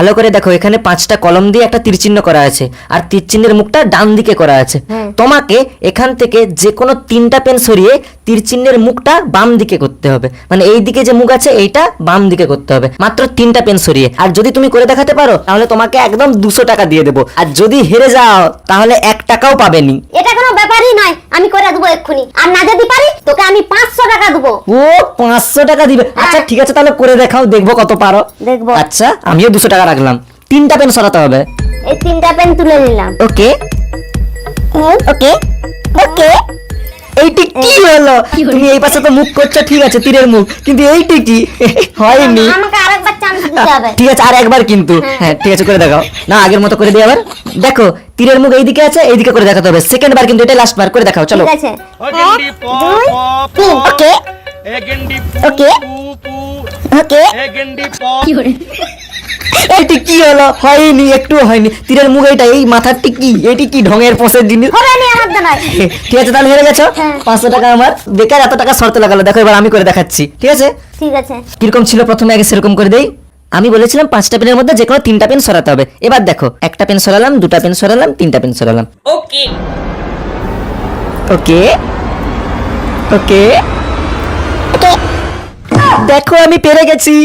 ভালো করে দেখো, এখানে 5টা কলম দিয়ে একটা তীর চিহ্ন করা আছে, আর তীর চিহ্নের মুখটা ডান দিকে করা আছে। তোমাকে এখান থেকে যে কোনো 3টা পেন সরিয়ে তীর চিহ্নের মুখটা বাম দিকে করতে হবে, মানে এই দিকে যে মুখ আছে এইটা বাম দিকে করতে হবে, মাত্র 3টা পেন সরিয়ে। আর যদি তুমি করে দেখাতে পারো তাহলে তোমাকে একদম 200 টাকা দিয়ে দেবো, আর যদি হেরে যাও তাহলে 1 টাকাও পাবেনি। এটা কোনো ব্যাপারই নয়, আমি করে দেবো এক্ষুনি। আর না যদি পারি তোকে আমি 500 টাকা দেবো। ও 500 টাকা দিবে? আচ্ছা ঠিক আছে, তাহলে করে দেখাও, দেখবো কত পারো। দেখবো। আচ্ছা আমিও 200 টাকা রাখলাম। 3টা পেন সরাতে হবে। এই 3টা পেন তুলে নিলাম। ওকে ওকে ওকে। এইটি কি হলো? তুমি এই পাশে তো মুখ করছো, ঠিক আছে তীরের মুখ, কিন্তু এইটি কি হয়নি। আমাকে আরেকবার চান্স দিতে হবে। ঠিক আছে আর একবার কিন্তু। হ্যাঁ ঠিক আছে করে দেখাও। না আগের মতো করে দিই আবার। দেখো তীরের মুখ এইদিকে আছে, এইদিকে করে দেখাতে হবে। সেকেন্ড বার কিন্তু, এটা লাস্ট বার, করে দেখাও চলো। ঠিক আছে 1 2 3 ওকে ওকে ওকে। এইটি কি হলো? হয়নি, একটু হয়নি। তীরের মুখ এইটা, এই মাথার টিকি, এটি কি ঢঙের পোষের জিনিস? হবে না আমার দ্বারা। ঠিক আছে তাহলে হেরে গেছো। 500 টাকা আমার বেকার, এত টাকা শর্তে লাগালো। দেখো এবার আমি করে দেখাচ্ছি, ঠিক আছে? ঠিক আছে। কিরকম ছিল প্রথমে, আগে সেরকম করে দেই। আমি বলেছিলাম 5টা পেনের মধ্যে যে কোনো 3টা পেন সরাতে হবে। এবার দেখো, 1টা পেন সরালাম, 2টা পেন সরালাম, 3টা পেন সরালাম। ওকে ওকে ওকে। দেখো আমি পেরে গেছি।